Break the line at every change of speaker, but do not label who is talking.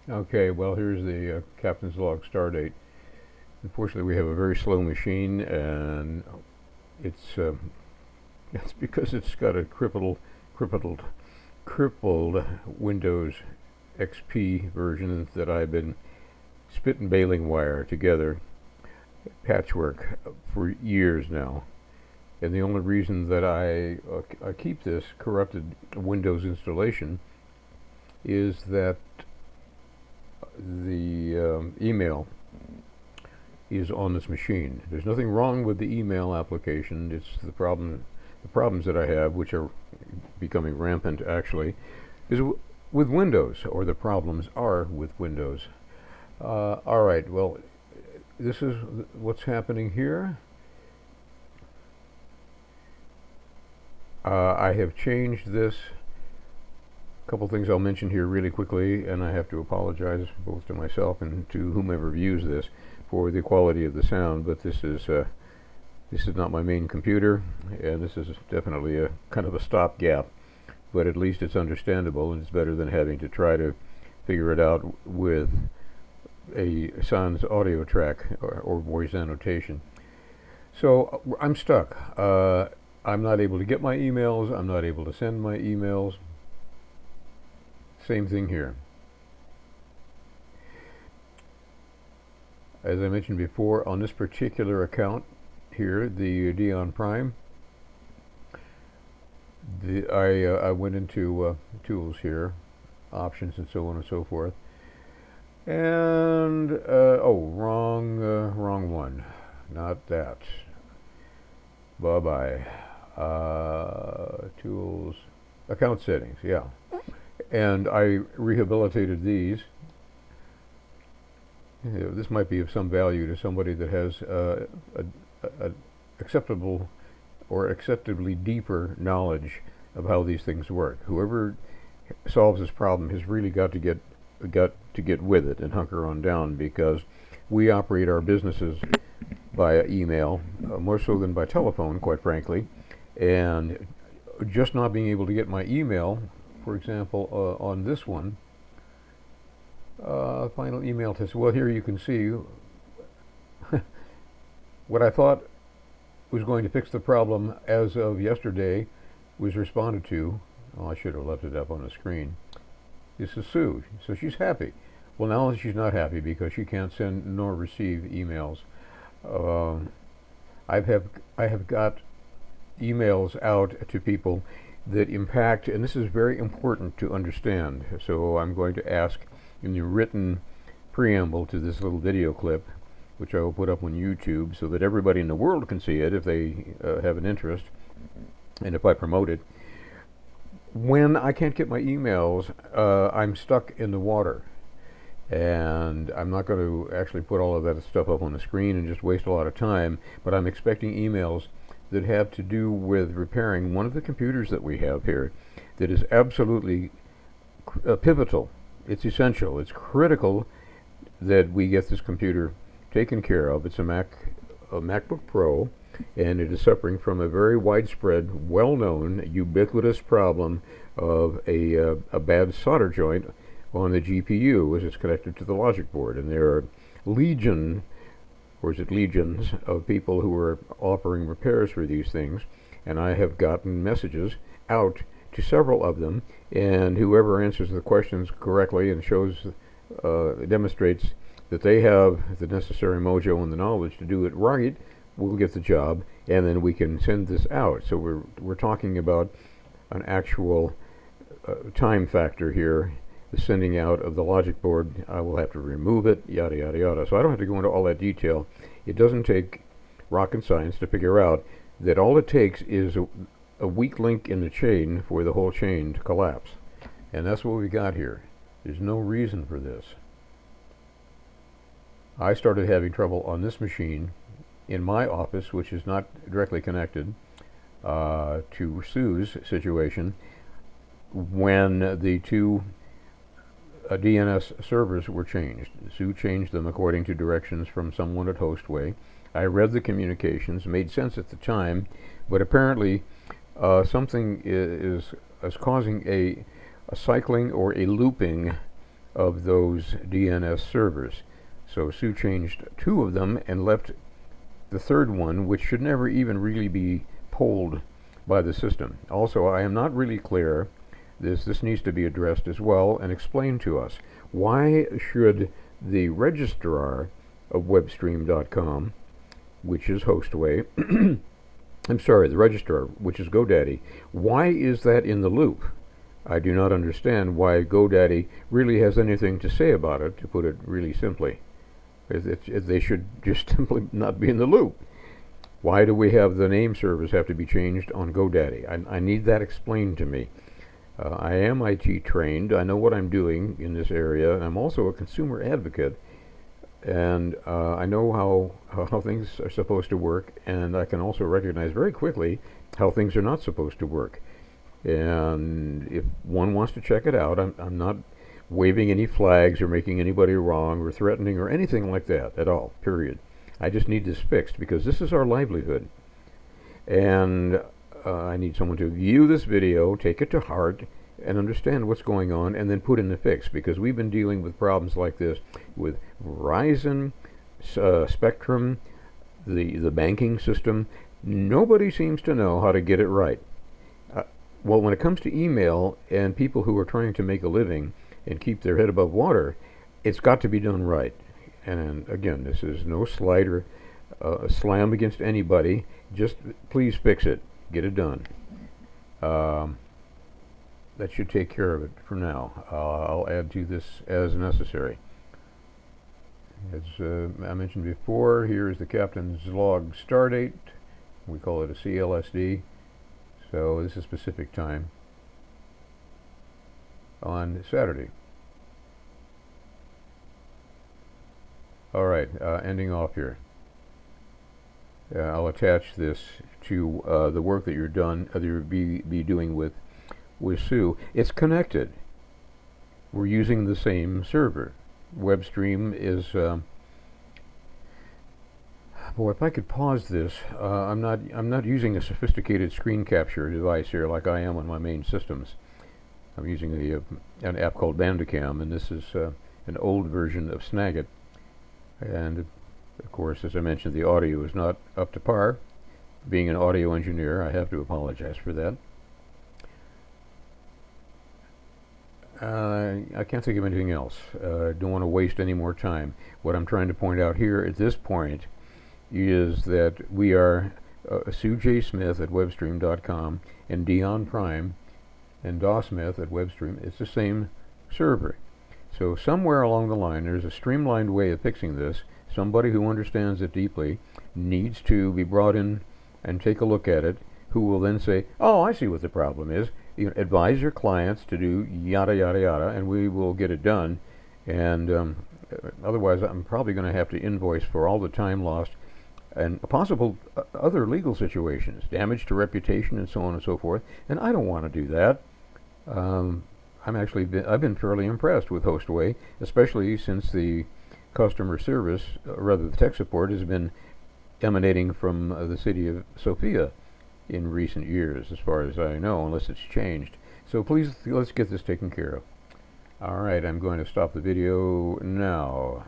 Okay, well, here's the captain's log stardate. Unfortunately, we have a very slow machine, and it's it's because it's got a crippled, crippled Windows XP version that I've been spit and baling wire together, patchwork, for years now. And the only reason that I keep this corrupted Windows installation is that the email is on this machine. There's nothing wrong with the email application. It's the problems that I have, which are becoming rampant actually, is with Windows, or the problems are with Windows. All right, well, this is what's happening here. I have changed this. A couple things I'll mention here really quickly, and I have to apologize both to myself and to whomever views this for the quality of the sound, but this is not my main computer, and this is definitely a kind of a stopgap, but at least it's understandable, and it's better than having to try to figure it out with a sans audio track or voice annotation. So I'm stuck. I'm not able to get my emails. I'm not able to send my emails. Same thing here. As I mentioned before, on this particular account here, the Dion Prime, I went into tools here, options and so on and so forth, and oh, wrong one, not that. Bye bye. Tools, account settings, yeah. And I rehabilitated these. This might be of some value to somebody that has a acceptable or acceptably deeper knowledge of how these things work. Whoever solves this problem has really got to get with it and hunker on down, because we operate our businesses via email, more so than by telephone, quite frankly. And just not being able to get my email, for example, on this one, final email test. Well, here you can see what I thought was going to fix the problem as of yesterday was responded to. Oh, I should have left it up on the screen. This is Sue, so she's happy. Well, now she's not happy because she can't send nor receive emails. Um, I have got emails out to people that impact, and this is very important to understand. So I'm going to ask in the written preamble to this little video clip, which I will put up on YouTube so that everybody in the world can see it if they have an interest, and if I promote it. When I can't get my emails, I'm stuck in the water. And I'm not going to actually put all of that stuff up on the screen and just waste a lot of time, but I'm expecting emails that have to do with repairing one of the computers that we have here that is absolutely pivotal. It's essential. It's critical that we get this computer taken care of. It's a MacBook Pro, and it is suffering from a very widespread, well-known, ubiquitous problem of a bad solder joint on the GPU as it's connected to the logic board. And there are legions of people who are offering repairs for these things, and I have gotten messages out to several of them, and whoever answers the questions correctly and demonstrates that they have the necessary mojo and the knowledge to do it right will get the job, and then we can send this out. So we're talking about an actual time factor here. The sending out of the logic board, I will have to remove it, yada yada yada. So I don't have to go into all that detail. It doesn't take rocket science to figure out that all it takes is a weak link in the chain for the whole chain to collapse. And that's what we got here. There's no reason for this. I started having trouble on this machine in my office, which is not directly connected to Sue's situation, when the two DNS servers were changed. Sue changed them according to directions from someone at Hostway. I read the communications, made sense at the time, but apparently something is causing a cycling or a looping of those DNS servers. So Sue changed 2 of them and left the 3rd one, which should never even really be polled by the system. Also, I am not really clear. This needs to be addressed as well and explained to us. Why should the registrar of webstream.com, which is Hostway, I'm sorry, the registrar, which is GoDaddy, why is that in the loop? I do not understand why GoDaddy really has anything to say about it, to put it really simply. They should just simply not be in the loop. Why do we have the name servers have to be changed on GoDaddy? I need that explained to me. I am IT trained. I know what I'm doing in this area. I'm also a consumer advocate, and I know how things are supposed to work, and I can also recognize very quickly how things are not supposed to work. And if one wants to check it out, I'm not waving any flags or making anybody wrong or threatening or anything like that at all, period. I just need this fixed because this is our livelihood. And I need someone to view this video, take it to heart, and understand what's going on, and then put in the fix, because we've been dealing with problems like this with Verizon, Spectrum, the banking system. Nobody seems to know how to get it right. Well, when it comes to email and people who are trying to make a living and keep their head above water, it's got to be done right. And again, this is no slight or a slam against anybody. Just please fix it. Get it done. That should take care of it for now. I'll add to this as necessary. As I mentioned before, here is the captain's log stardate. We call it a CLSD. So this is specific time on Saturday. All right, ending off here. I'll attach this to the work that you're be doing with Sue. It's connected. We're using the same server. WebStream is. Boy, if I could pause this, I'm not using a sophisticated screen capture device here like I am on my main systems. I'm using an app called Bandicam, and this is an old version of Snagit. And of course, as I mentioned, the audio is not up to par. Being an audio engineer, I have to apologize for that. I can't think of anything else. Don't want to waste any more time. What I'm trying to point out here at this point is that we are Sue J. Smith at webstream.com and Dion Prime and DawSmith at Webstream. It's the same server. So somewhere along the line, there's a streamlined way of fixing this. Somebody who understands it deeply needs to be brought in and take a look at it, who will then say, oh, I see what the problem is. You know, advise your clients to do yada, yada, yada, and we will get it done. And otherwise, I'm probably going to have to invoice for all the time lost and possible other legal situations, damage to reputation and so on and so forth. And I don't want to do that. I've been fairly impressed with Hostway, especially since the customer service, rather the tech support, has been emanating from the city of Sofia in recent years, as far as I know, unless it's changed. So please, let's get this taken care of. All right, I'm going to stop the video now.